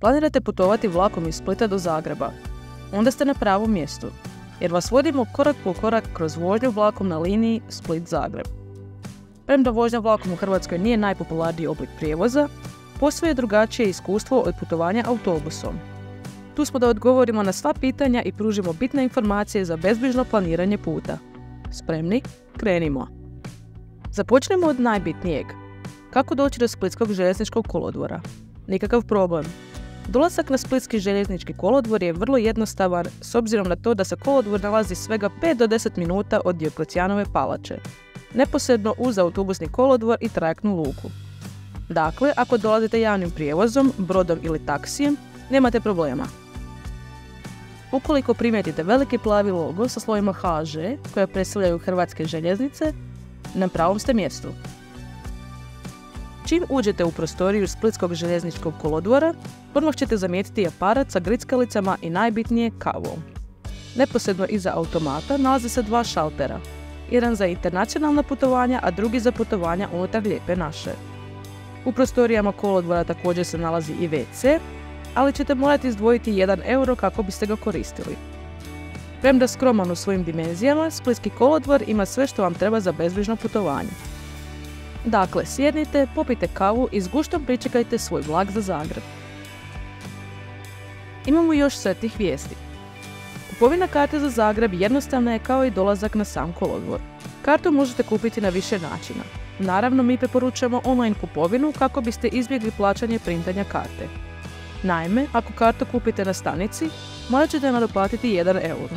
Planirate putovati vlakom iz Splita do Zagreba? Onda ste na pravom mjestu, jer vas vodimo korak po korak kroz vožnju vlakom na liniji Split-Zagreb. Premda vožnja vlakom u Hrvatskoj nije najpopularniji oblik prijevoza, posve je drugačije iskustvo od putovanja autobusom. Tu smo da odgovorimo na sva pitanja i pružimo bitne informacije za bezbrižno planiranje puta. Spremni? Krenimo! Započnemo od najbitnijeg. Kako doći do Splitskog željezničkog kolodvora? Nikakav problem. Dolazak na Splitski željeznički kolodvor je vrlo jednostavan s obzirom na to da se kolodvor nalazi svega 5 do 10 minuta od Dioklecijanove palače, neposredno uz autobusni kolodvor i trajektnu luku. Dakle, ako dolazite javnim prijevozom, brodom ili taksijem, nemate problema. Ukoliko primijetite veliki plavi logo sa slovima HŽ koja predstavljaju Hrvatske željeznice, na pravom ste mjestu. Čim uđete u prostoriju Splitskog željezničkog kolodvora, odmah ćete zamijetiti aparat sa grickalicama i najbitnije kavom. Neposredno iza automata nalaze se 2 šaltera, jedan za internacionalna putovanja, a drugi za putovanja unutar Lijepe naše. U prostorijama kolodvora također se nalazi i WC, ali ćete morati izdvojiti 1 euro kako biste ga koristili. Premda skroman u svojim dimenzijama, Splitski kolodvor ima sve što vam treba za bezbrižno putovanje. Dakle, sjednite, popijte kavu i s guštom pričekajte svoj vlak za Zagreb. Imamo još sretnih vijesti. Kupovina karte za Zagreb jednostavna je kao i dolazak na sam kolodvor. Kartu možete kupiti na više načina. Naravno, mi preporučujemo online kupovinu kako biste izbjegli plaćanje printanja karte. Naime, ako kartu kupite na stanici, morat ćete nadoplatiti 1 euro.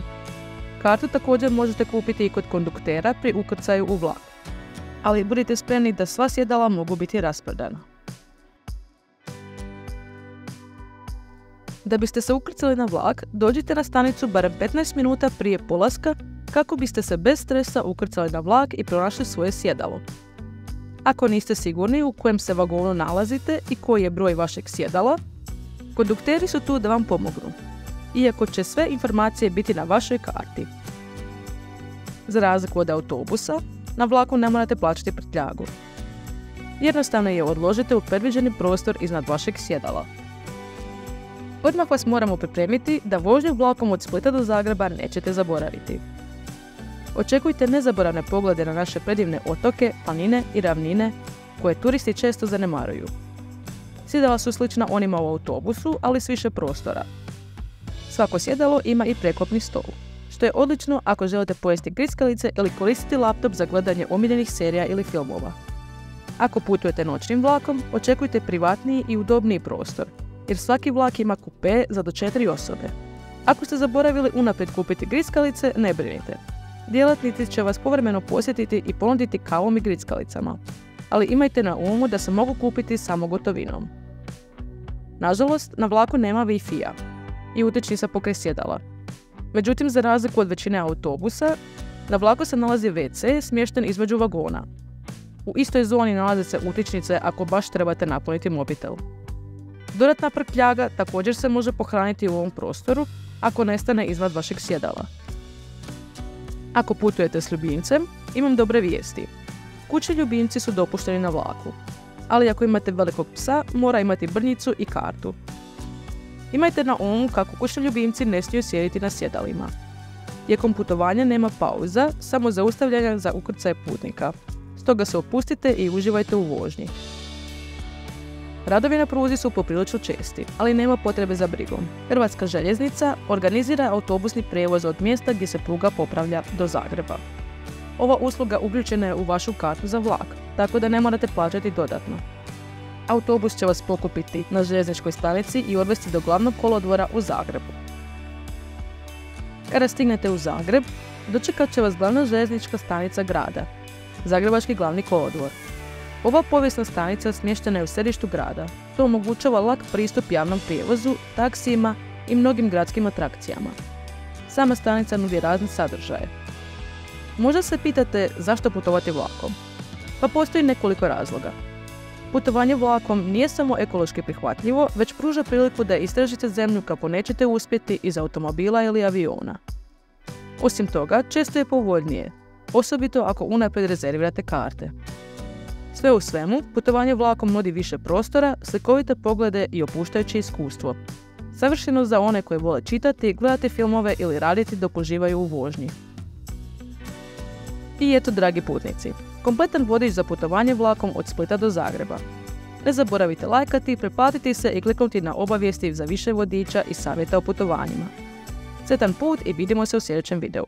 Kartu također možete kupiti i kod konduktera pri ukrcaju u vlak. Ali budite spremni da sva sjedala mogu biti rasprodana. Da biste se ukrcali na vlak, dođite na stanicu barem 15 minuta prije polaska kako biste se bez stresa ukrcali na vlak i pronašli svoje sjedalo. Ako niste sigurni u kojem se vagonu nalazite i koji je broj vašeg sjedala, kondukteri su tu da vam pomognu, iako će sve informacije biti na vašoj karti. Za razliku od autobusa, na vlaku ne morate plaćati prtljagu. Jednostavno je odložite u predviđeni prostor iznad vašeg sjedala. Odmah vas moramo pripremiti da vožnju vlakom od Splita do Zagreba nećete zaboraviti. Očekujte nezaboravne poglede na naše predivne otoke, planine i ravnine koje turisti često zanemaruju. Sjedala su slična onima u autobusu, ali s više prostora. Svako sjedalo ima i preklopni stol, što je odlično ako želite pojesti grickalice ili koristiti laptop za gledanje omiljenih serija ili filmova. Ako putujete noćnim vlakom, očekujte privatniji i udobniji prostor, jer svaki vlak ima kupe za do 4 osobe. Ako ste zaboravili unaprijed kupiti grickalice, ne brinite. Djelatnici će vas povremeno posjetiti i ponuditi kavom i grickalicama, ali imajte na umu da se mogu kupiti samo gotovinom. Nažalost, na vlaku nema Wi-Fi-a i utičnica pokraj sjedala. Međutim, za razliku od većine autobusa, na vlaku se nalazi WC smješten između vagona. U istoj zoni nalaze se utičnice ako baš trebate napuniti mobitel. Dodatna prtljaga također se može pohraniti u ovom prostoru ako nestane iznad vašeg sjedala. Ako putujete s ljubimcem, imam dobre vijesti. Kućni ljubimci su dopušteni na vlaku, ali ako imate velikog psa, mora imati brnjicu i kartu. Imajte na umu kako kućni ljubimci ne smiju sjediti na sjedalima. Tijekom putovanja nema pauza, samo zaustavljanja za ukrcaj putnika. Stoga se opustite i uživajte u vožnji. Radovi na pruzi su poprilično česti, ali nema potrebe za brigom. Hrvatska željeznica organizira autobusni prijevoz od mjesta gdje se pruga popravlja do Zagreba. Ova usluga uključena je u vašu kartu za vlak, tako da ne morate plaćati dodatno. Autobus će vas pokupiti na željezničkoj stanici i odvesti do glavnog kolodvora u Zagrebu. Kada stignete u Zagreb, dočekat će vas glavna željeznička stanica grada, Zagrebački glavni kolodvor. Ova povijesna stanica smještena je u središtu grada. To omogućava lak pristup javnom prijevozu, taksijima i mnogim gradskim atrakcijama. Sama stanica nudi razne sadržaje. Možda se pitate zašto putovati vlakom? Pa postoji nekoliko razloga. Putovanje vlakom nije samo ekološki prihvatljivo, već pruža priliku da istražite zemlju kako nećete uspjeti iz automobila ili aviona. Osim toga, često je povoljnije, osobito ako unaprijed rezervirate karte. Sve u svemu, putovanje vlakom nudi više prostora, slikovite poglede i opuštajuće iskustvo. Savršeno za one koji vole čitati, gledati filmove ili raditi dok uživaju u vožnji. I eto, dragi putnici, kompletan vodič za putovanje vlakom od Splita do Zagreba. Ne zaboravite lajkati, pretplatiti se i kliknuti na obavijesti za više vodiča i savjeta o putovanjima. Sretan put i vidimo se u sljedećem videu.